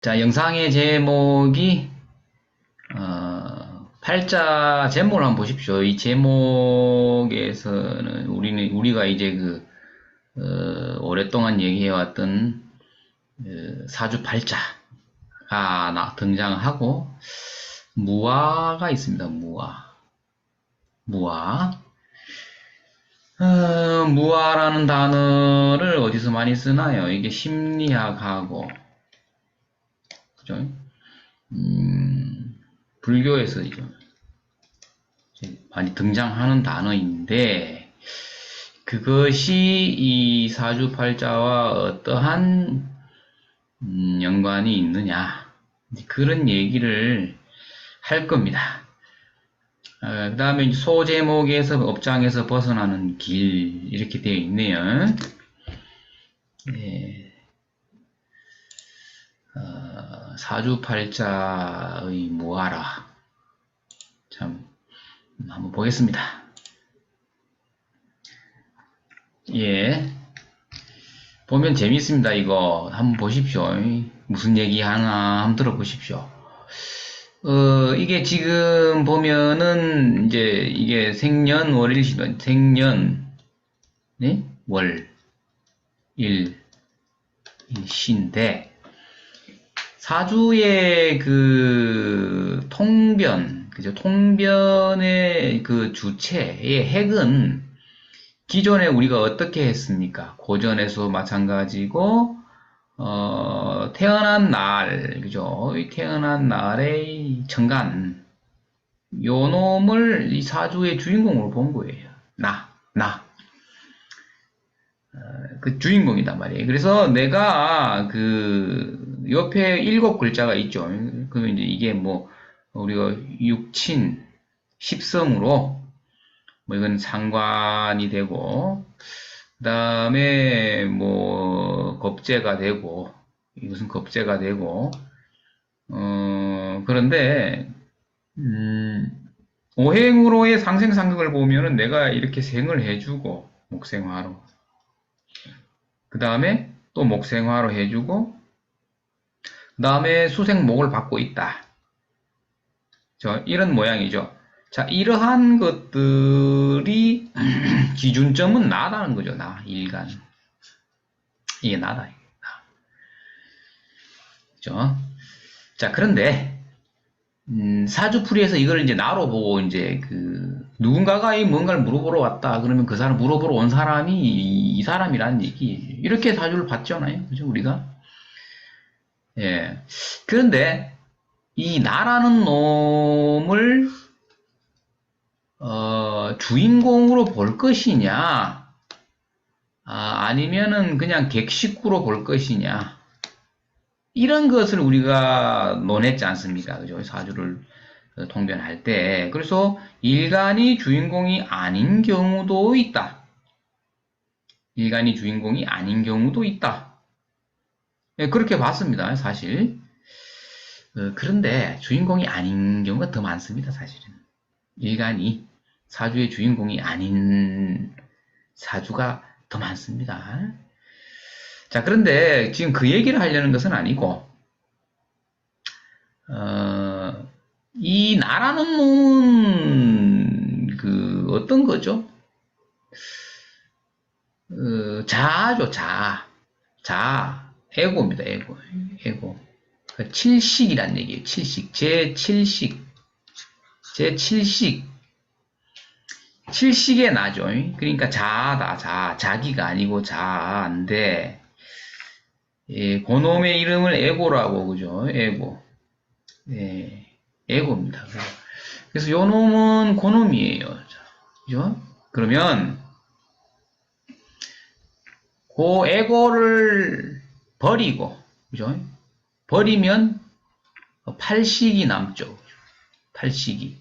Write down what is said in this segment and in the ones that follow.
자, 영상의 제목이 팔자 제목을 한번 보십시오. 이 제목에서는 우리가 이제 오랫동안 얘기해왔던 사주팔자가 등장하고 무화가 있습니다. 무화. 무화라는 단어를 어디서 많이 쓰나요? 이게 심리학하고, 그죠? 불교에서 이제 많이 등장하는 단어인데, 그것이 이 사주팔자와 어떠한 연관이 있느냐, 그런 얘기를 할 겁니다. 그 다음에 소제목에서 업장에서 벗어나는 길, 이렇게 되어 있네요. 네. 사주팔자의 무화라. 참, 한번 보겠습니다. 예. 보면 재밌습니다, 이거. 한번 보십시오. 무슨 얘기 하나 한번 들어보십시오. 이게 지금 보면은, 이제, 이게 생년월일시죠. 생년, 네? 월, 일, 시인데, 사주의 그죠? 통변의 그 주체의 핵은 기존에 우리가 어떻게 했습니까? 고전에서 마찬가지고, 태어난 날, 그죠? 태어난 날의 천간, 요 놈을 이 사주의 주인공으로 본 거예요. 그 주인공이단 말이에요. 그래서 내가 옆에 7글자가 있죠. 그러면 이제 이게 뭐, 우리가 육친, 십성으로, 뭐 이건 상관이 되고, 그 다음에 뭐, 겁재가 되고, 이것은 겁재가 되고, 그런데, 오행으로의 상생상극을 보면은 내가 이렇게 생을 해주고, 목생화로. 그 다음에 또 목생화로 해주고, 그 다음에 수생목을 받고 있다. 이런 모양이죠. 자, 이러한 것들이 기준점은 나다는 거죠. 일간. 이게 나다. 그죠? 자, 그런데 사주풀이에서 이걸 이제 나로 보고 이제 누군가가 뭔가를 물어보러 왔다. 그러면 그 사람 물어보러 온 사람이 이 사람이라는 얘기. 이렇게 사주를 봤잖아요. 그죠? 우리가. 예. 그런데 이 나라는 놈을 주인공으로 볼 것이냐, 아니면은 그냥 객식구로 볼 것이냐, 이런 것을 우리가 논했지 않습니까? 그죠? 사주를 통변할 때. 그래서 일간이 주인공이 아닌 경우도 있다. 일간이 주인공이 아닌 경우도 있다. 예, 그렇게 봤습니다, 사실. 그런데 주인공이 아닌 경우가 더 많습니다, 사실은. 일간이 사주의 주인공이 아닌 사주가 더 많습니다. 자, 그런데 지금 그 얘기를 하려는 것은 아니고, 이 나라는 놈은 어떤 거죠? 자아죠, 자아. 자아. 에고입니다, 에고. 칠식이란 얘기예요, 칠식. 제7식. 칠식의 나죠. 그러니까 자아다, 자기가 아니고 자아인데, 예, 그놈의 이름을 에고라고, 그죠? 에고. 예, 에고입니다. 그래서 요 놈은 그놈이에요. 그죠? 그러면, 그 에고를 버리고, 그죠? 버리면, 팔식이 남죠. 팔식이.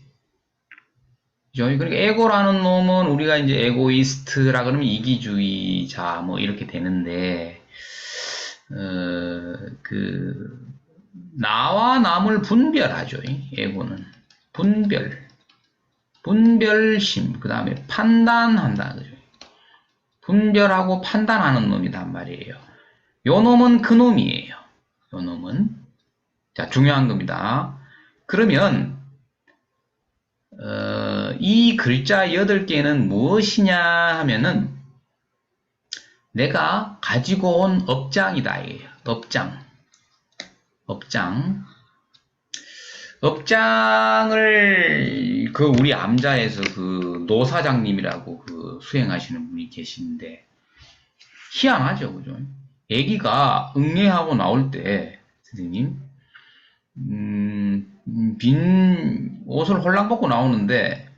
그죠? 그러니까 에고라는 놈은 우리가 이제 에고이스트라 그러면 이기주의자 뭐 이렇게 되는데, 나와 남을 분별하죠. 에고는 분별심, 그 다음에 판단한다. 그죠? 분별하고 판단하는 놈이란 말이에요. 요 놈은 그 놈이에요. 요 놈은 자, 중요한 겁니다. 그러면 이 글자 8개는 무엇이냐 하면은 내가 가지고 온 업장이다 이게요. 업장. 업장을 그 우리 암자에서 그 노사장님이라고 그 수행하시는 분이 계시는데 희한하죠, 그죠? 애기가 응애하고 나올 때 선생님 빈 옷을 홀랑 벗고 나오는데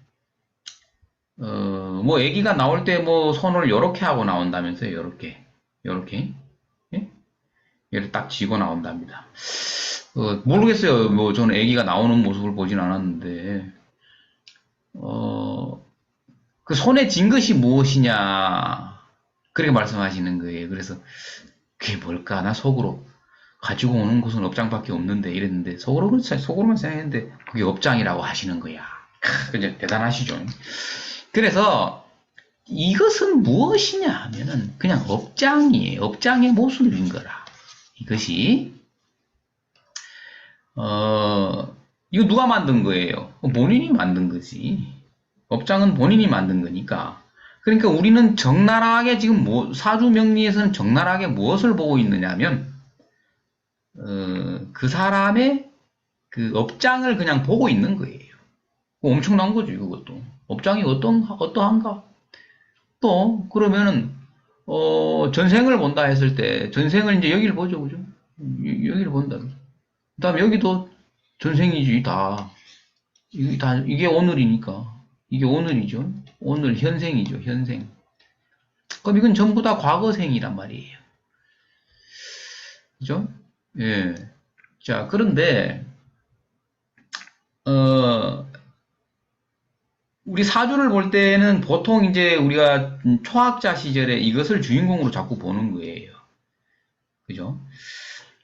뭐 애기가 나올 때 뭐 손을 요렇게 하고 나온다면서요, 요렇게 예? 얘를 딱 쥐고 나온답니다. 모르겠어요. 뭐 저는 애기가 나오는 모습을 보진 않았는데 그 손에 쥔 것이 무엇이냐 그렇게 말씀하시는 거예요. 그래서 그게 뭘까? 나 속으로 가지고 오는 것은 업장밖에 없는데 이랬는데 속으로만 생각했는데 그게 업장이라고 하시는 거야. 그냥 대단하시죠. 그래서 이것은 무엇이냐 하면은 그냥 업장이에요. 업장의 모습인 거라. 이것이 이거 누가 만든 거예요? 본인이 만든 거지. 업장은 본인이 만든 거니까. 그러니까 우리는 적나라하게 지금 사주명리에서는 적나라하게 무엇을 보고 있느냐면 그 사람의 그 업장을 그냥 보고 있는 거예요. 엄청난 거죠, 이것도. 업장이 어떠한가? 또 그러면은 전생을 본다 했을 때 전생을 이제 여기를 보죠, 그죠? 여기를 본다. 그다음에 여기도 전생이지 다. 이게 오늘이니까. 이게 오늘이죠. 오늘 현생이죠, 현생. 그럼 이건 전부 다 과거생이란 말이에요. 그죠? 예. 자, 그런데, 우리 사주를 볼 때는 보통 이제 우리가 초학자 시절에 이것을 주인공으로 자꾸 보는 거예요. 그죠?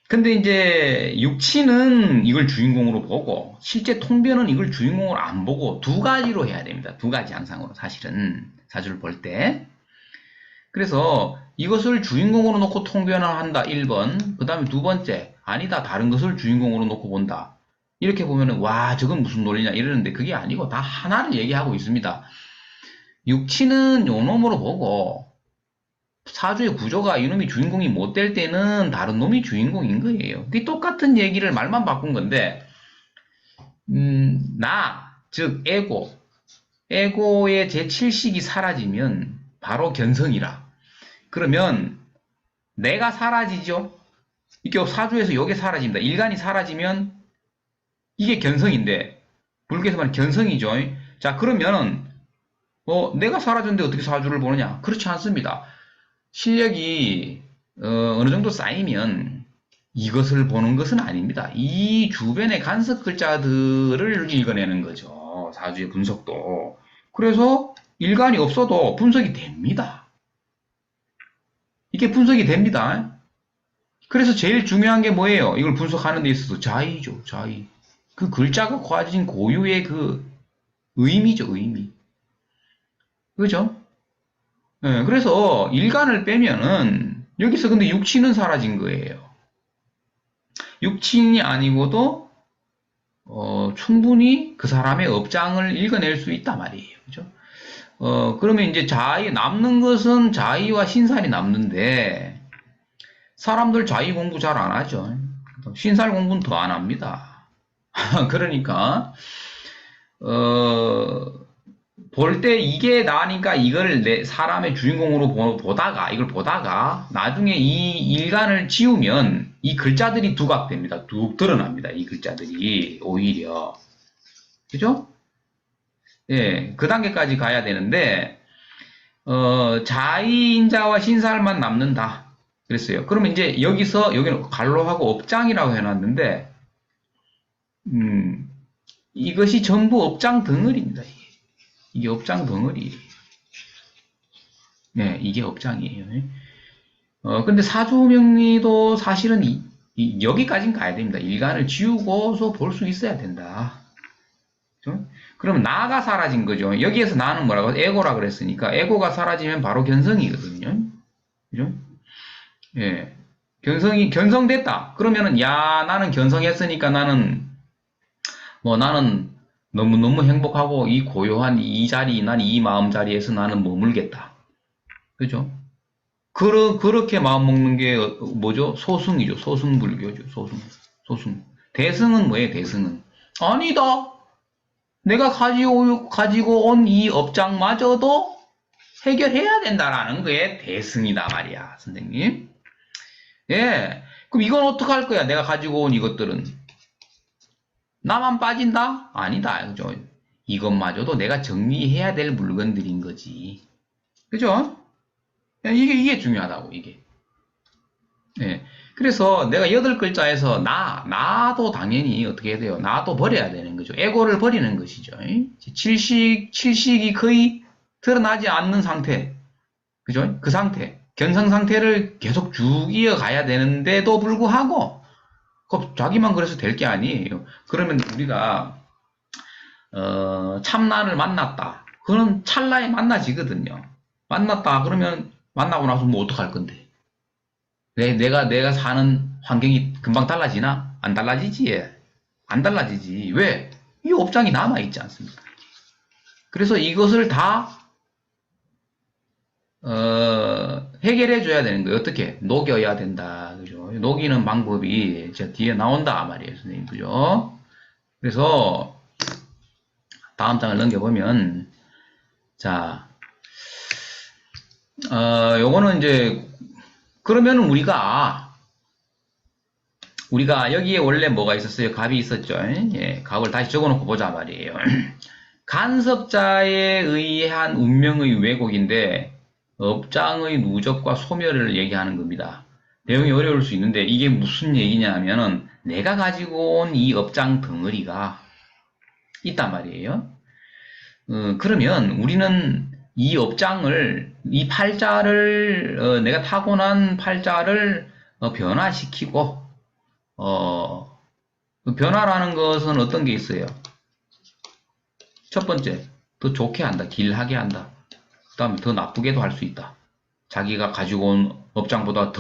근데 이제 육친은 이걸 주인공으로 보고 실제 통변은 이걸 주인공으로 안 보고 두 가지로 해야 됩니다. 두 가지 양상으로 사실은 사주를 볼 때. 그래서 이것을 주인공으로 놓고 통변을 한다 1번. 그 다음에 두 번째 아니다 다른 것을 주인공으로 놓고 본다. 이렇게 보면은 와 저건 무슨 논리냐 이러는데 그게 아니고 다 하나를 얘기하고 있습니다. 육친은 요놈으로 보고 사주의 구조가 이놈이 주인공이 못 될 때는 다른 놈이 주인공인 거예요. 그게 똑같은 얘기를 말만 바꾼 건데 즉 에고의 제7식이 사라지면 바로 견성이라. 그러면 내가 사라지죠. 이게 사주에서 요게 사라집니다. 일간이 사라지면 이게 견성인데 불교에서 말하는 견성이죠. 자 그러면 내가 사라졌는데 어떻게 사주를 보느냐? 그렇지 않습니다. 실력이 어느 정도 쌓이면 이것을 보는 것은 아닙니다. 이 주변의 간섭 글자들을 읽어내는 거죠. 사주의 분석도. 그래서 일간이 없어도 분석이 됩니다. 이게 분석이 됩니다. 그래서 제일 중요한 게 뭐예요? 이걸 분석하는 데 있어서 자의죠. 자의. 그 글자가 가진 고유의 그 의미죠. 의미. 그죠? 네, 그래서 일간을 빼면은 여기서 근데 육친은 사라진 거예요. 육친이 아니고도 충분히 그 사람의 업장을 읽어낼 수 있단 말이에요. 그죠? 그러면 이제 남는 것은 자의와 신살이 남는데 사람들 자의 공부 잘 안 하죠. 신살 공부는 더 안 합니다. 그러니까 볼 때 이게 나니까 이걸 사람의 주인공으로 이걸 보다가 나중에 이 일간을 지우면 이 글자들이 두각됩니다. 뚝 드러납니다. 이 글자들이 오히려. 그죠? 예, 그 단계까지 가야 되는데 자의인자와 신살만 남는다. 그랬어요. 그러면 이제 여기는 갈로하고 업장이라고 해놨는데 이것이 전부 업장 덩어리입니다. 이게 업장 덩어리. 네, 이게 업장이에요. 근데 사주명리도 사실은 여기까지는 가야 됩니다. 일간을 지우고서 볼 수 있어야 된다. 그렇죠? 그럼 나가 사라진 거죠. 여기에서 나는 뭐라고? 에고라 그랬으니까 에고가 사라지면 바로 견성이거든요. 그죠? 예. 견성됐다. 그러면은, 야, 나는 견성했으니까 나는 너무너무 행복하고, 이 고요한 이 자리, 난 이 마음 자리에서 나는 머물겠다. 그죠? 그렇게 마음 먹는 게 뭐죠? 소승이죠. 소승불교죠. 소승. 대승은 뭐예요? 대승은. 아니다. 내가 가지고 온 이 업장마저도 해결해야 된다라는 거에 대승이다 말이야, 선생님. 예. 그럼 이건 어떡할 거야? 내가 가지고 온 이것들은. 나만 빠진다? 아니다. 그죠? 이것마저도 내가 정리해야 될 물건들인 거지. 그죠? 이게 중요하다고, 이게. 예. 그래서 내가 8글자에서 나도 당연히 어떻게 해야 돼요? 나도 버려야 되는 거죠. 에고를 버리는 것이죠. 칠식이 거의 드러나지 않는 상태. 그죠? 그 상태. 견성 상태를 계속 쭉 이어가야 되는데도 불구하고, 자기만 그래서 될 게 아니에요. 그러면 우리가, 참나를 만났다. 그건 찰나에 만나지거든요. 만났다. 그러면 만나고 나서 뭐 어떡할 건데? 내가 사는 환경이 금방 달라지나? 안 달라지지. 안 달라지지. 왜? 이 업장이 남아있지 않습니까? 그래서 이것을 다, 해결해줘야 되는 거예요. 어떻게? 녹여야 된다. 그죠? 녹이는 방법이 저 뒤에 나온다. 말이에요. 선생님. 그죠? 그래서, 다음 장을 넘겨보면, 자, 요거는 이제, 그러면 우리가 여기에 원래 뭐가 있었어요? 갑이 있었죠. 예, 갑을 다시 적어놓고 보자 말이에요. 간섭자에 의한 운명의 왜곡인데 업장의 누적과 소멸을 얘기하는 겁니다. 내용이 어려울 수 있는데 이게 무슨 얘기냐 하면은 내가 가지고 온 이 업장 덩어리가 있단 말이에요. 그러면 우리는 이 업장을, 이 팔자를, 내가 타고난 팔자를 변화시키고 그 변화라는 것은 어떤 게 있어요? 첫 번째, 더 좋게 한다. 길하게 한다. 그 다음에 더 나쁘게도 할 수 있다. 자기가 가지고 온 업장보다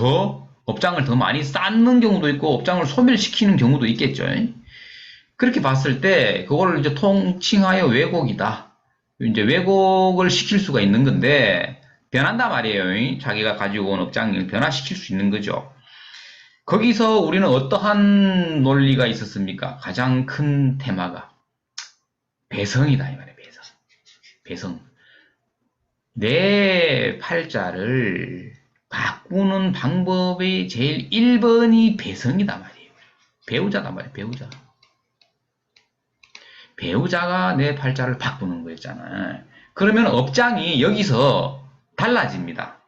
업장을 더 많이 쌓는 경우도 있고, 업장을 소멸시키는 경우도 있겠죠. 그렇게 봤을 때, 그거를 이제 통칭하여 왜곡이다. 이제 왜곡을 시킬 수가 있는 건데, 변한단 말이에요. 자기가 가지고 온 업장을 변화시킬 수 있는 거죠. 거기서 우리는 어떠한 논리가 있었습니까? 가장 큰 테마가 배성이다 이 말이에요. 배성. 내 팔자를 바꾸는 방법의 제일 1번이 배성이다 말이에요. 배우자다 말이에요. 배우자가 내 팔자를 바꾸는 거였잖아. 그러면 업장이 여기서 달라집니다.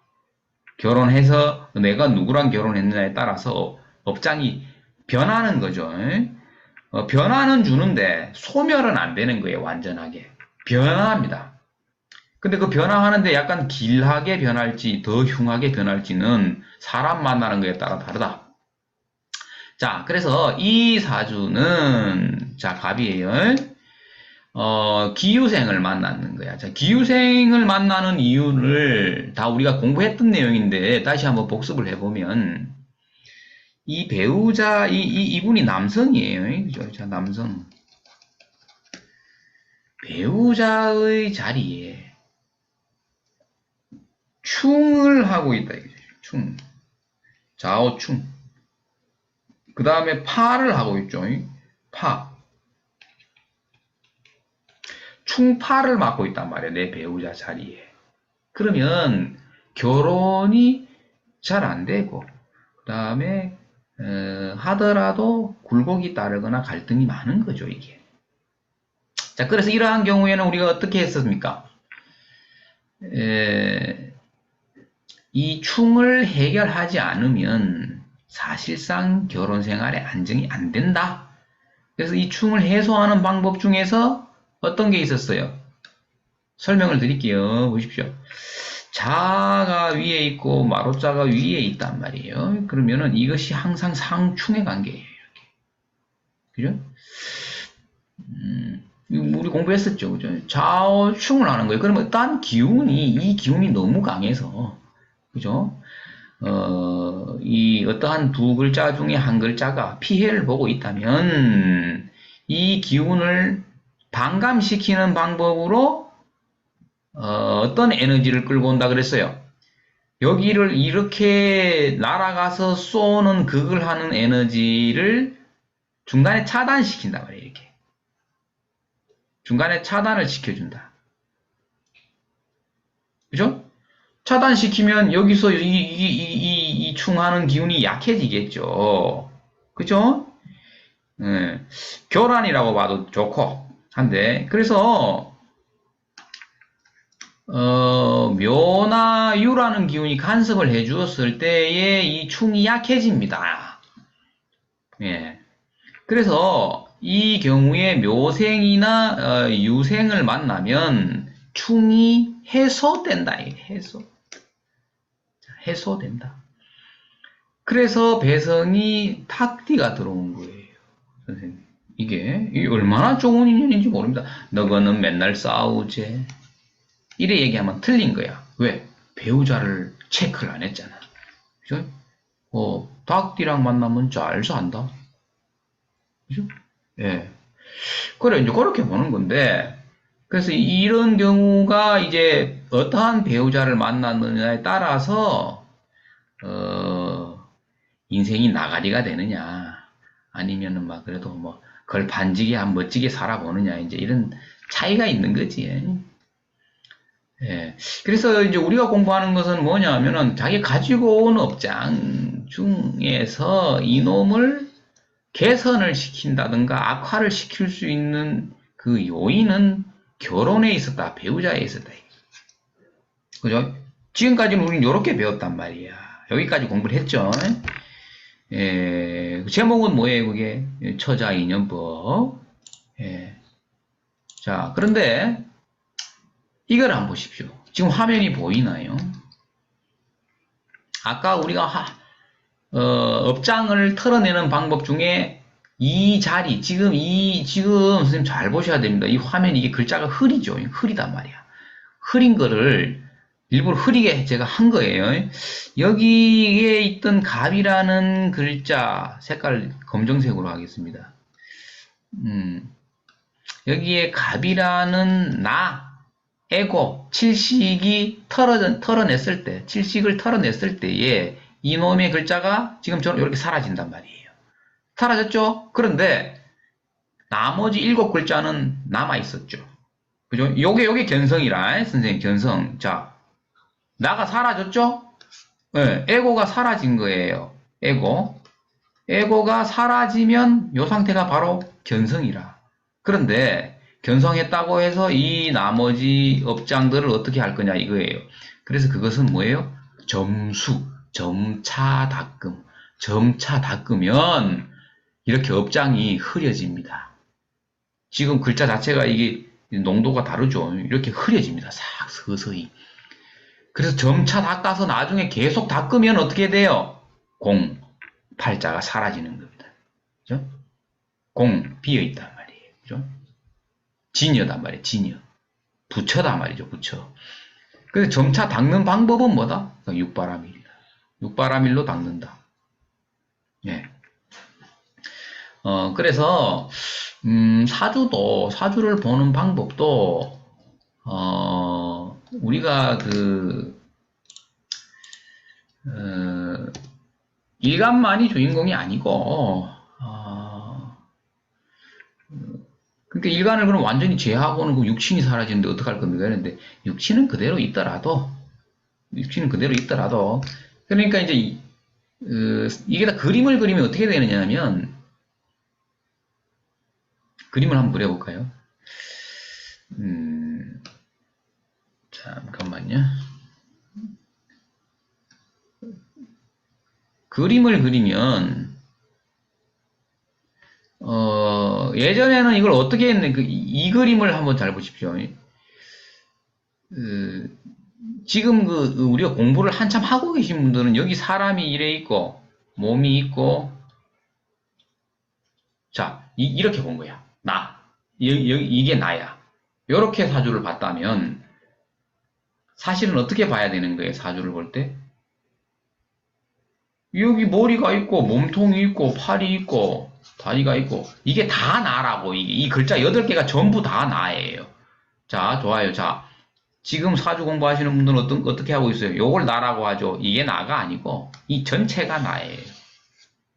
결혼해서 내가 누구랑 결혼했느냐에 따라서 업장이 변하는 거죠. 변화는 주는데 소멸은 안 되는 거예요. 완전하게. 변화합니다. 근데 그 변화하는데 약간 길하게 변할지 더 흉하게 변할지는 사람 만나는 거에 따라 다르다. 자, 그래서 이 사주는 자, 갑이에요. 기유생을 만나는 거야. 자, 기유생을 만나는 이유를 다 우리가 공부했던 내용인데 다시 한번 복습을 해보면 이 배우자, 이분이 남성이에요. 그죠? 자, 남성. 배우자의 자리에 충을 하고 있다. 충. 좌우충. 그 다음에 파를 하고 있죠. 파. 충파를 맡고 있단 말이에요. 내 배우자 자리에. 그러면 결혼이 잘 안 되고 그 다음에 하더라도 굴곡이 따르거나 갈등이 많은 거죠. 이게. 자, 그래서 이러한 경우에는 우리가 어떻게 했습니까? 이 충을 해결하지 않으면 사실상 결혼 생활에 안정이 안 된다. 그래서 이 충을 해소하는 방법 중에서 어떤 게 있었어요? 설명을 드릴게요. 보십시오. 자가 위에 있고 마로자가 위에 있단 말이에요. 그러면은 이것이 항상 상충의 관계예요. 이렇게. 그죠? 우리 공부했었죠. 그죠? 좌우충을 하는 거예요. 그러면 딴 기운이, 이 기운이 너무 강해서, 그죠? 이 어떠한 두 글자 중에 한 글자가 피해를 보고 있다면 이 기운을 반감시키는 방법으로 어떤 에너지를 끌고 온다 그랬어요. 여기를 이렇게 날아가서 쏘는 극을 하는 에너지를 중간에 차단시킨단 말이에요. 이렇게 중간에 차단을 시켜준다. 그죠? 차단시키면 여기서 이 충하는 기운이 약해지겠죠. 그죠? 예, 교란이라고 봐도 좋고 한데 그래서 묘나 유라는 기운이 간섭을 해 주었을 때에 이 충이 약해집니다. 예. 그래서 이 경우에 묘생이나 유생을 만나면 충이 해소된다. 해소된다. 그래서 배성이 탁디가 들어온 거예요. 선생님. 이게 얼마나 좋은 인연인지 모릅니다. 너거는 맨날 싸우제. 이래 얘기하면 틀린 거야. 왜? 배우자를 체크를 안 했잖아. 그죠? 닭띠랑 만나면 잘 산다. 그죠? 예. 그래, 이제 그렇게 보는 건데, 그래서 이런 경우가 이제 어떠한 배우자를 만났느냐에 따라서, 인생이 나가리가 되느냐, 아니면은 막 그래도 뭐, 걸판지게 한 멋지게 살아보느냐, 이제 이런 차이가 있는 거지. 예. 그래서 이제 우리가 공부하는 것은 뭐냐면은 자기 가지고 온 업장 중에서 이놈을 개선을 시킨다든가 악화를 시킬 수 있는 그 요인은 결혼에 있었다, 배우자에 있었다. 그죠? 지금까지는 우리는 이렇게 배웠단 말이야. 여기까지 공부를 했죠. 예, 제목은 뭐예요, 그게? 처자인연법. 예. 자, 그런데 이걸 한번 보십시오. 지금 화면이 보이나요? 아까 우리가 업장을 털어내는 방법 중에 이 자리, 지금 선생님 잘 보셔야 됩니다. 이 화면 이게 글자가 흐리죠. 흐리단 말이야. 흐린 거를 일부러 흐리게 제가 한 거예요. 여기에 있던 갑이라는 글자 색깔 검정색으로 하겠습니다. 여기에 갑이라는 에고, 칠식이 털어냈을 때, 칠식을 털어냈을 때에 이놈의 글자가 지금처럼 이렇게 사라진단 말이에요. 사라졌죠? 그런데 나머지 7글자는 남아있었죠. 그죠? 요게 견성이라, 선생님, 견성. 자, 나가 사라졌죠? 네, 에고가 사라진 거예요. 에고가 사라지면 요 상태가 바로 견성이라. 그런데 견성했다고 해서 이 나머지 업장들을 어떻게 할 거냐 이거예요. 그래서 그것은 뭐예요? 점차 닦으면 이렇게 업장이 흐려집니다. 지금 글자 자체가 이게 농도가 다르죠. 이렇게 흐려집니다. 싹 서서히. 그래서 점차 닦아서 나중에 계속 닦으면 어떻게 돼요? 팔자가 사라지는 겁니다. 그죠? 비어있단 말이에요. 그죠? 진여단 말이에요. 진여. 부처단 말이죠. 부처. 그래서 점차 닦는 방법은 뭐다? 육바라밀이다. 육바라밀로 닦는다. 예. 그래서 사주를 보는 방법도 우리가 일간만이 주인공이 아니고 그러니까 일간을 그럼 완전히 제하고는 그 육신이 사라지는데 어떡할 겁니까? 그런데 육신은 그대로 있더라도 그러니까 이제 이게 다 그림을 그리면 어떻게 되느냐면 그림을 한번 그려볼까요? 잠깐만요. 그림을 그리면 예전에는 이걸 어떻게 했는데 이 그림을 한번 잘 보십시오. 지금 우리가 공부를 한참 하고 계신 분들은 여기 사람이 이래 있고 몸이 있고 자 이렇게 본 거야. 이게 나야. 이렇게 사주를 봤다면 사실은 어떻게 봐야 되는 거예요? 사주를 볼 때 여기 머리가 있고, 몸통이 있고, 팔이 있고, 다리가 있고, 이게 다 나라고, 이 글자 8개가 전부 다 나예요. 자, 좋아요. 자, 지금 사주 공부하시는 분들은 어떻게 하고 있어요? 요걸 나라고 하죠. 이게 나가 아니고, 이 전체가 나예요.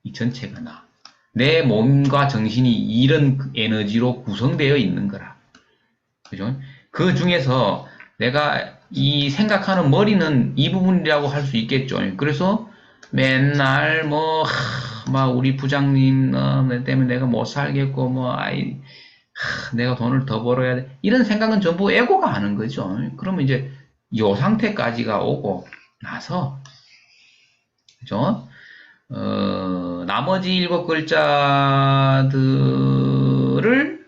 이 전체가 나. 내 몸과 정신이 이런 에너지로 구성되어 있는 거라. 그죠? 그 중에서 내가 이 생각하는 머리는 이 부분이라고 할 수 있겠죠. 그래서 맨날 뭐, 막 우리 부장님 때문에 내가 못 살겠고, 뭐, 내가 돈을 더 벌어야 돼. 이런 생각은 전부 에고가 하는 거죠. 그러면 이제 요 상태까지가 오고 나서, 그죠? 나머지 7글자들을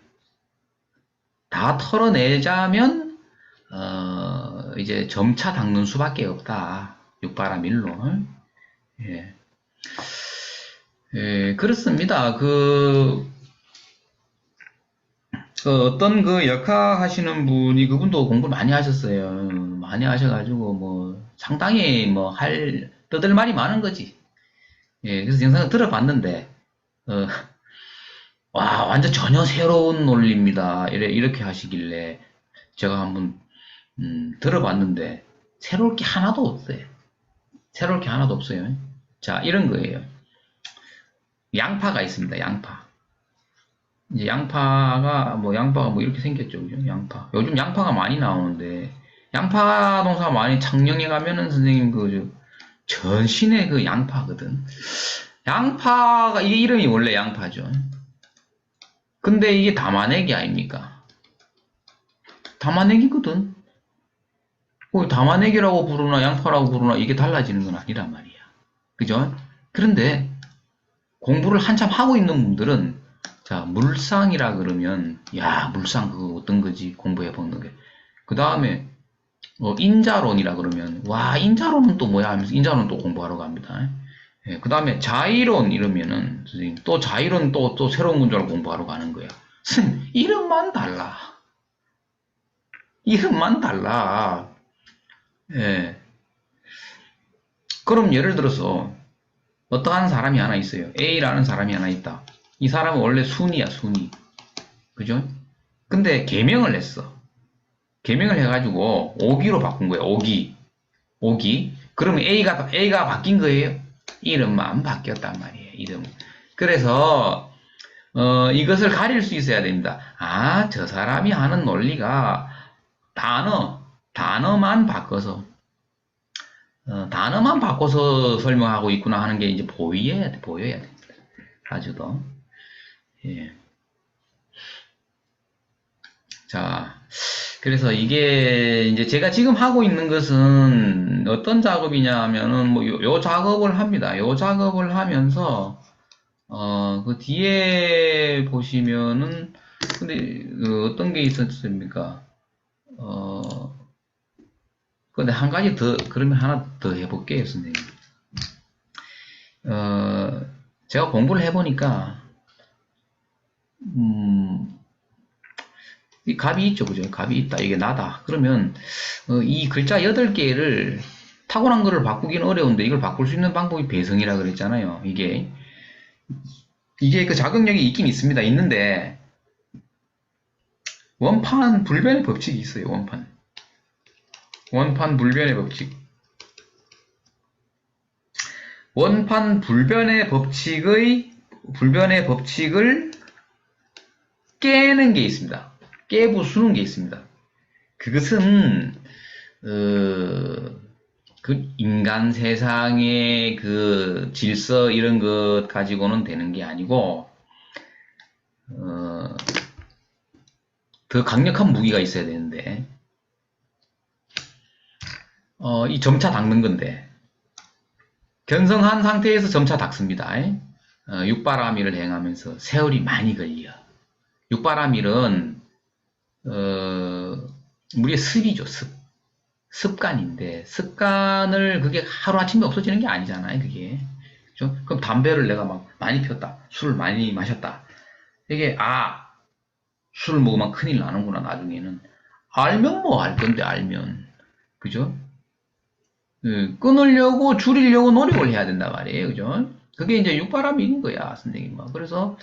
다 털어내자면, 이제 점차 닦는 수밖에 없다. 육바라밀로. 예. 예, 그렇습니다. 어떤 그 역학 하시는 분이 그분도 공부를 많이 하셨어요. 많이 하셔가지고, 뭐, 상당히 뭐, 떠들 말이 많은 거지. 예, 그래서 영상을 들어봤는데, 어, 와, 완전 전혀 새로운 논리입니다. 이렇게 하시길래, 제가 한번, 들어봤는데, 새로울 게 하나도 없어요. 새로울 게 하나도 없어요. 자, 이런 거예요. 양파가 있습니다. 양파. 이제 양파가 뭐 이렇게 생겼죠. 그죠? 양파. 요즘 양파가 많이 나오는데, 양파 농사 많이 창녕에 가면은 선생님 전신에 그 양파거든. 양파가, 이게 이름이 원래 양파죠. 근데 이게 담아내기 아닙니까? 담아내기거든. 담아내기라고 부르나 양파라고 부르나 이게 달라지는 건 아니란 말이야. 그죠? 그런데 공부를 한참 하고 있는 분들은 자, 물상이라 그러면 야, 물상 그거 어떤 거지? 공부해 보는 게. 그 다음에 인자론이라 그러면 와, 인자론은 또 뭐야 하면서 인자론 또 공부하러 갑니다. 예, 그 다음에 자이론 이러면은 선생님 또 자이론 또 새로운 문제를 공부하러 가는 거야. 선생님 이름만 달라. 이름만 달라. 예. 그럼 예를 들어서 어떠한 사람이 하나 있어요. A라는 사람이 하나 있다. 이 사람은 원래 순이야, 순이. 그죠? 근데 개명을 했어. 개명을 해가지고 오기로 바꾼 거야, 오기. 오기. 그러면 A가 바뀐 거예요. 이름만 바뀌었단 말이에요, 이름. 그래서, 이것을 가릴 수 있어야 됩니다. 아, 저 사람이 하는 논리가 단어만 바꿔서 단어만 바꿔서 설명하고 있구나 하는 게 이제 보여야 됩니다. 아주 더. 예. 자, 그래서 이게 이제 제가 지금 하고 있는 것은 어떤 작업이냐 하면은 뭐 요 작업을 합니다. 요 작업을 하면서 그 뒤에 보시면은 근데 어떤 게 있었습니까? 근데 한 가지 더 그러면 하나 더 해볼게요, 선생님. 제가 공부를 해보니까 이 갑이 있죠, 그죠? 갑이 있다, 이게 나다. 그러면 이 글자 8개를 타고난 거를 바꾸기는 어려운데 이걸 바꿀 수 있는 방법이 배성이라 그랬잖아요. 이게 그 자극력이 있긴 있습니다. 있는데 원판 불변의 법칙이 있어요. 원판 불변의 법칙. 원판 불변의 법칙을 깨는 게 있습니다. 깨부수는 게 있습니다. 그것은 그 인간 세상의 그 질서 이런 것 가지고는 되는 게 아니고 더 강력한 무기가 있어야 되는데 이 점차 닦는 건데 견성한 상태에서 점차 닦습니다. 육바라밀을 행하면서 세월이 많이 걸려. 육바라밀은 우리의 습이죠, 습관인데 습관을 그게 하루아침에 없어지는 게 아니잖아요, 그게. 그죠? 그럼 담배를 내가 막 많이 피웠다. 술을 많이 마셨다. 이게 술 먹으면 큰일 나는구나, 나중에는. 알면 뭐 알 건데, 알면. 그죠? 끊으려고 줄이려고 노력을 해야 된단 말이에요. 그죠? 그게 이제 육바람인 거야, 선생님. 그래서,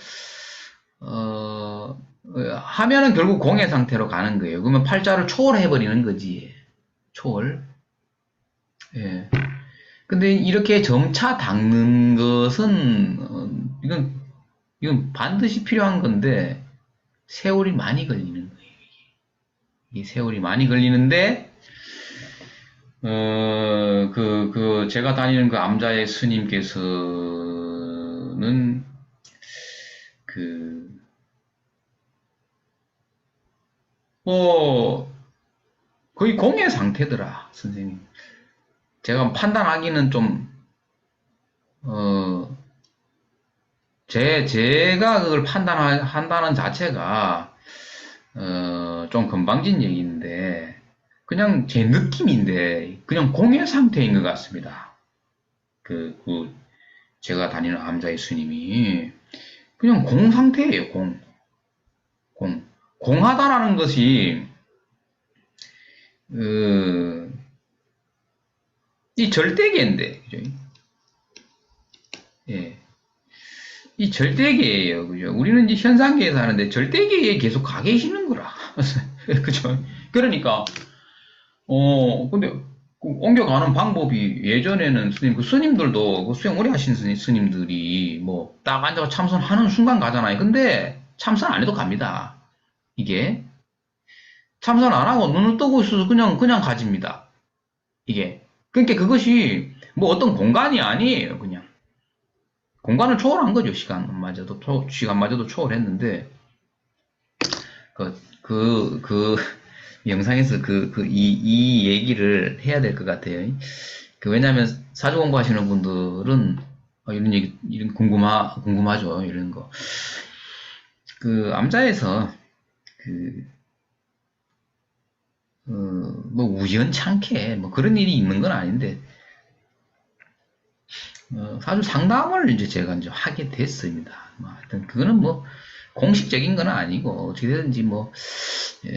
하면은 결국 공해 상태로 가는 거예요. 그러면 팔자를 초월해버리는 거지. 초월. 예. 근데 이렇게 점차 닦는 것은, 이건 반드시 필요한 건데, 세월이 많이 걸리는 거예요. 이 세월이 많이 걸리는데, 제가 다니는 그 암자의 스님께서는, 그, 뭐, 거의 공예 상태더라, 선생님. 제가 판단하기는 좀, 어, 제가 그걸 판단한다는 자체가, 좀 건방진 얘기인데, 그냥 제 느낌인데, 그냥 공예 상태인 것 같습니다. 제가 다니는 암자의 스님이, 그냥 공 상태예요, 공. 공. 공하다라는 것이, 이 절대계인데, 그죠? 예. 이 절대계예요, 그죠? 우리는 이제 현상계에 사는데 절대계에 계속 가 계시는 거라. 그죠? 그러니까, 근데, 옮겨가는 방법이 예전에는 스님들도 그 수행 오래 하신 스님들이 뭐 딱 앉아서 참선하는 순간 가잖아요. 근데 참선 안 해도 갑니다. 이게. 참선 안 하고 눈을 뜨고 있어서 그냥 가집니다. 이게. 그러니까 그것이 뭐 어떤 공간이 아니에요, 그냥. 공간을 초월한 거죠, 시간마저도 초월했는데, 그 영상에서 이 얘기를 해야 될 것 같아요. 왜냐면 사주 공부하시는 분들은 이런 얘기, 이런 궁금하죠, 이런 거. 암자에서, 뭐 우연찮게, 뭐 그런 일이 있는 건 아닌데, 사주 상담을 이제 제가 이제 하게 됐습니다. 하여튼 그거는 뭐 공식적인 건 아니고 어떻게든지 뭐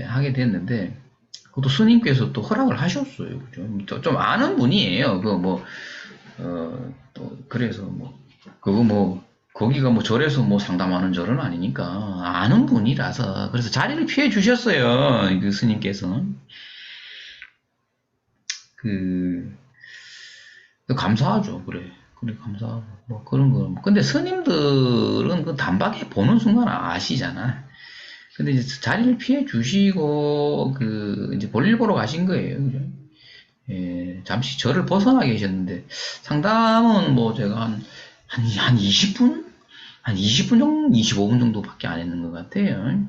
하게 됐는데 그것도 스님께서 또 허락을 하셨어요. 좀 아는 분이에요. 또 그래서 뭐 그거 뭐 거기가 뭐 절에서 뭐 상담하는 절은 아니니까 아는 분이라서 그래서 자리를 피해 주셨어요. 그 스님께서 감사하죠. 그래, 감사하고. 뭐, 그런 거. 근데 스님들은 그 단박에 보는 순간 아시잖아. 근데 이제 자리를 피해 주시고, 이제 볼일 보러 가신 거예요. 그죠? 예, 잠시 절을 벗어나 계셨는데, 상담은 뭐 제가 한 20분? 한 20분 정도, 25분 정도밖에 안 했는 것 같아요.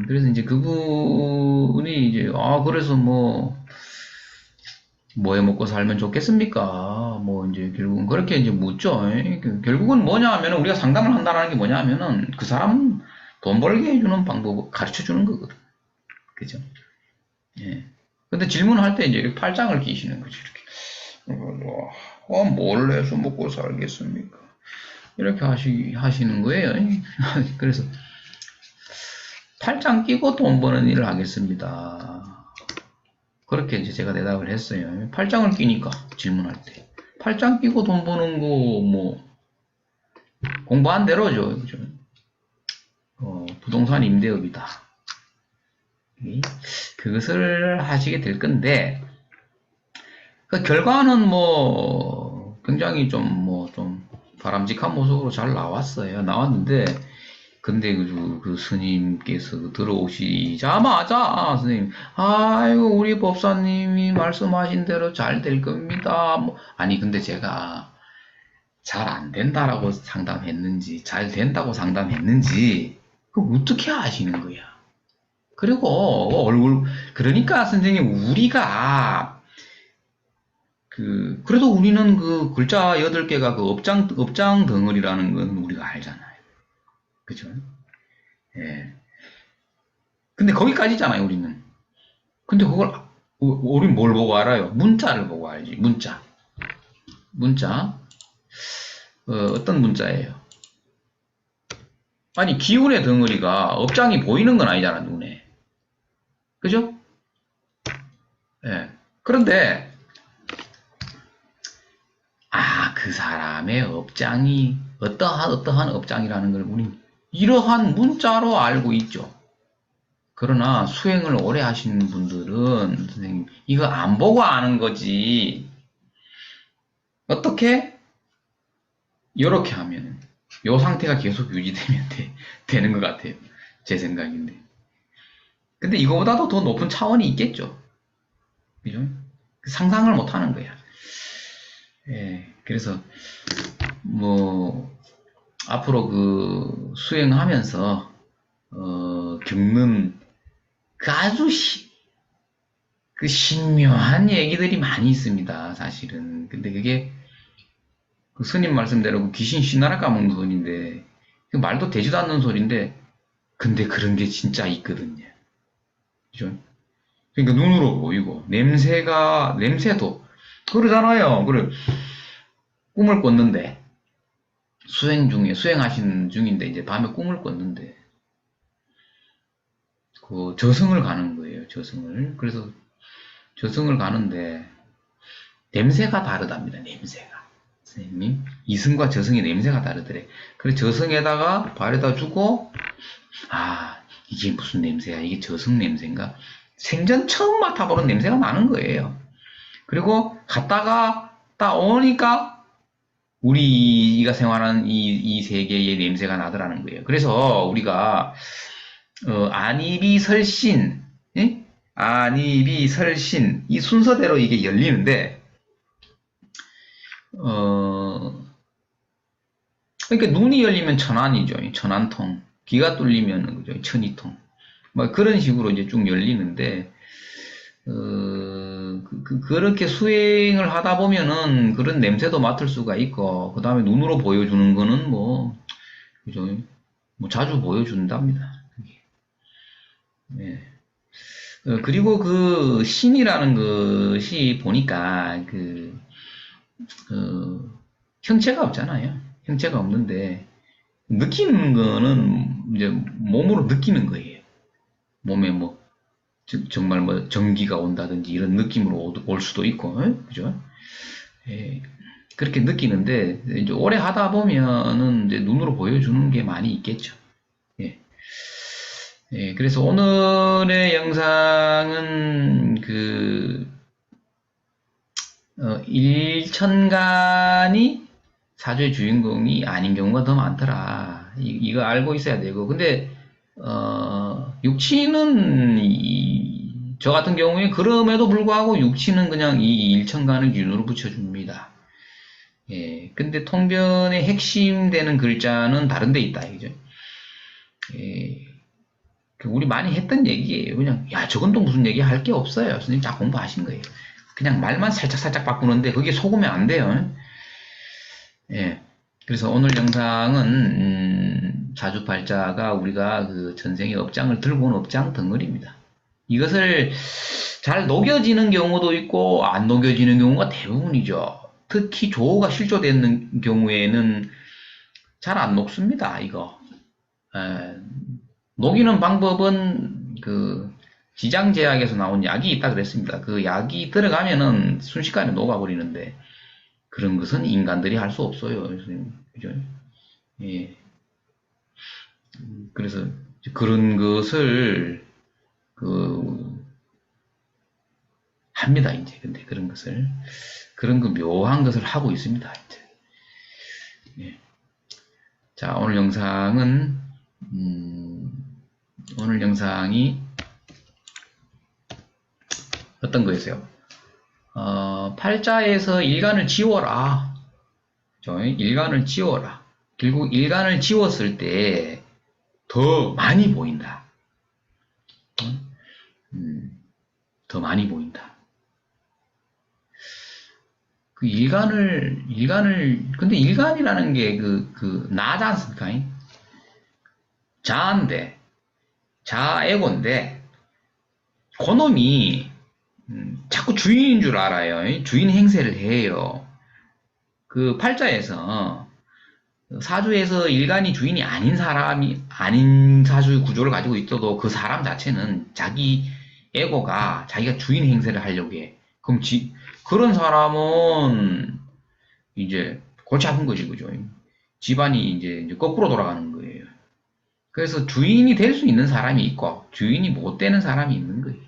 그래서 이제 그분이 이제, 그래서 뭐 해 먹고 살면 좋겠습니까? 뭐 이제 결국은 그렇게 이제 묻죠. 결국은 뭐냐 하면 우리가 상담을 한다는 게 뭐냐 하면은 그 사람 돈 벌게 해주는 방법을 가르쳐 주는 거거든. 그죠? 예. 근데 질문할 때 이제 이렇게 팔짱을 끼시는 거죠. 이렇게. 뭘 해서 먹고 살겠습니까? 이렇게 하시는 거예요. 그래서 팔짱 끼고 돈 버는 일을 하겠습니다. 그렇게 이제 제가 대답을 했어요. 팔짱을 끼니까 질문할 때. 팔짱 끼고 돈 버는 거, 뭐, 공부한 대로죠. 그죠? 부동산 임대업이다. 그것을 하시게 될 건데, 그 결과는 뭐, 굉장히 좀 바람직한 모습으로 잘 나왔는데, 근데 그 스님께서 들어오시자마자 스님, 아이고 우리 법사님이 말씀하신 대로 잘 될 겁니다. 아니 근데 제가 잘 안 된다라고 상담했는지 잘 된다고 상담했는지 그 어떻게 아시는 거야? 그리고 그러니까 선생님 우리가 그래도 우리는 그 글자 8개가 그 업장 덩어리라는 건 우리가 알잖아요. 그죠? 예. 근데 거기까지잖아요, 우리는. 근데 우린 뭘 보고 알아요? 문자를 보고 알지, 문자. 문자. 어떤 문자예요? 아니, 기운의 덩어리가 업장이 보이는 건 아니잖아, 눈에. 그죠? 예. 그런데, 그 사람의 업장이 어떠한 업장이라는 걸 우리는 이러한 문자로 알고 있죠. 그러나 수행을 오래 하시는 분들은 선생님 이거 안 보고 아는 거지. 어떻게? 이렇게 하면 이 상태가 계속 유지되면 되는 것 같아요. 제 생각인데. 근데 이거보다도 더 높은 차원이 있겠죠. 그죠? 상상을 못 하는 거야. 예, 그래서 뭐 앞으로 그 수행하면서 겪는 그 아주 그 신묘한 얘기들이 많이 있습니다. 사실은. 근데 그게 그 스님 말씀대로 그 귀신 씨나라 까먹는 소리인데 그 말도 되지도 않는 소리인데 근데 그런 게 진짜 있거든요. 그죠? 그러니까 눈으로 보이고 냄새도 그러잖아요. 그래 꿈을 꿨는데 수행하시는 중인데 이제 밤에 꿈을 꿨는데 그 저승을 가는 거예요. 저승을. 그래서 저승을 가는데 냄새가 다르답니다. 냄새가. 선생님, 이승과 저승의 냄새가 다르더래. 그래서 저승에다가 발에다 주고 이게 무슨 냄새야? 이게 저승 냄새인가? 생전 처음 맡아보는 냄새가 나는 거예요. 그리고 갔다가 딱 오니까 우리가 생활하는 이 세계의 냄새가 나더라는 거예요. 그래서 우리가 안이비설신, 예? 안이비설신 이 순서대로 이게 열리는데 그러니까 눈이 열리면 천안이죠. 천안통. 귀가 뚫리면 그죠? 천이통. 뭐 그런 식으로 이제 쭉 열리는데 그렇게 수행을 하다 보면은 그런 냄새도 맡을 수가 있고 그 다음에 눈으로 보여주는 거는 뭐 그죠? 뭐 자주 보여준답니다. 네. 그리고 그 신이라는 것이 보니까 형체가 없잖아요. 형체가 없는데 느끼는 거는 이제 몸으로 느끼는 거예요. 몸에 뭐 정말 뭐 전기가 온다든지 이런 느낌으로 올 수도 있고, 그죠? 예, 그렇게 느끼는데 이제 오래 하다 보면은 이제 눈으로 보여주는 게 많이 있겠죠. 예. 예, 그래서 오늘의 영상은 일천간이 사주의 주인공이 아닌 경우가 더 많더라. 이거 알고 있어야 되고. 근데, 육친은, 저 같은 경우에 그럼에도 불구하고 육친은 그냥 이 일천간을 윤으로 붙여줍니다. 예. 근데 통변의 핵심 되는 글자는 다른 데 있다, 이죠. 예. 우리 많이 했던 얘기예요. 그냥, 야, 저건 또 무슨 얘기 할 게 없어요. 선생님 다 공부하신 거예요. 그냥 말만 살짝살짝 바꾸는데 그게 속으면 안 돼요. 예. 그래서 오늘 영상은 자주팔자가 우리가 그 전생의 업장을 들고 온 업장 덩어리입니다. 이것을 잘 녹여지는 경우도 있고 안 녹여지는 경우가 대부분이죠. 특히 조가 실조되는 경우에는 잘 안 녹습니다. 이거. 녹이는 방법은 그 지장제약에서 나온 약이 있다 그랬습니다. 그 약이 들어가면은 순식간에 녹아버리는데 그런 것은 인간들이 할 수 없어요. 그죠? 예. 그래서 그런 것을 합니다. 이제 근데 그런 그 묘한 것을 하고 있습니다. 이제. 예. 자, 오늘 영상이 어떤 거였어요? 팔자에서 일간을 지워라. 그죠? 일간을 지워라. 결국 일간을 지웠을 때 더 많이 보인다. 더 많이 보인다. 그 근데 일간이라는 게 나지 않습니까? 자아에고인데, 그놈이, 자꾸 주인인 줄 알아요. 주인 행세를 해요. 그 팔자에서, 사주에서 일간이 주인이 아닌 사주 구조를 가지고 있어도 그 사람 자체는 자기 에고가 자기가 주인 행세를 하려고 해. 그럼 그런 사람은 이제 골치 아픈 거지, 그죠? 집안이 이제 거꾸로 돌아가는 거예요. 그래서 주인이 될 수 있는 사람이 있고, 주인이 못 되는 사람이 있는 거예요.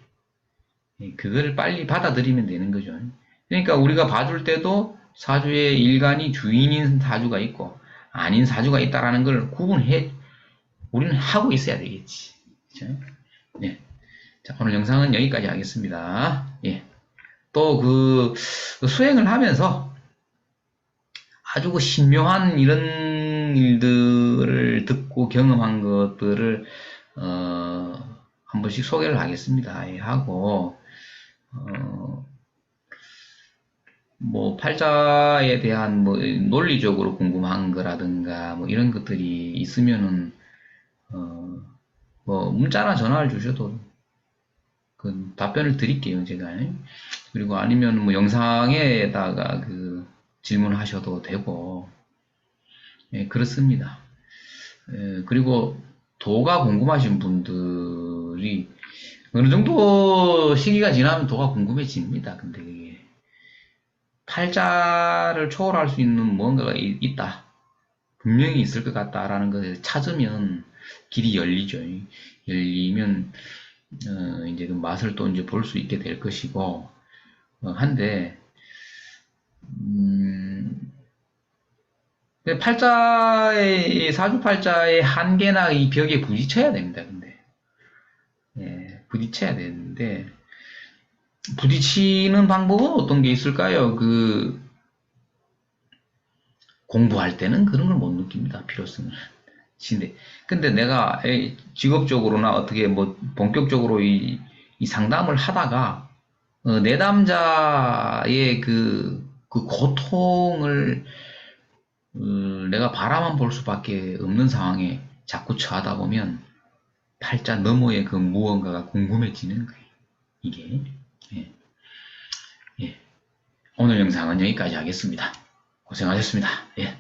그거를 빨리 받아들이면 되는 거죠. 그러니까 우리가 봐줄 때도 사주의 일간이 주인인 사주가 있고, 아닌 사주가 있다라는 걸 구분해, 우리는 하고 있어야 되겠지. 그죠? 네. 자, 오늘 영상은 여기까지 하겠습니다. 예. 또 그 수행을 하면서 아주 그 신묘한 이런 일들을 듣고 경험한 것들을 한 번씩 소개를 하겠습니다. 예, 하고 뭐 팔자에 대한 뭐 논리적으로 궁금한 거라든가 뭐 이런 것들이 있으면은 뭐 문자나 전화를 주셔도 그 답변을 드릴게요, 제가. 그리고 아니면 뭐 영상에다가 그 질문하셔도 되고, 예, 그렇습니다. 예, 그리고 도가 궁금하신 분들이 어느 정도 시기가 지나면 도가 궁금해집니다. 근데 이게 팔자를 초월할 수 있는 무언가가 있다. 분명히 있을 것 같다라는 것을 찾으면 길이 열리죠. 열리면 이제 그 맛을 또 이제 볼 수 있게 될 것이고 한데 팔자의 사주팔자의 한계나 이 벽에 부딪혀야 됩니다. 근데 예, 부딪혀야 되는데 부딪히는 방법은 어떤 게 있을까요? 그 공부할 때는 그런 걸 못 느낍니다. 필요성을. 근데 내가 직업적으로나 어떻게 뭐 본격적으로 이 상담을 하다가 내담자의 그 고통을 내가 바라만 볼 수밖에 없는 상황에 자꾸 처하다 보면 팔자 너머의 그 무언가가 궁금해지는 거예요. 이게. 예, 예. 오늘 영상은 여기까지 하겠습니다. 고생하셨습니다. 예.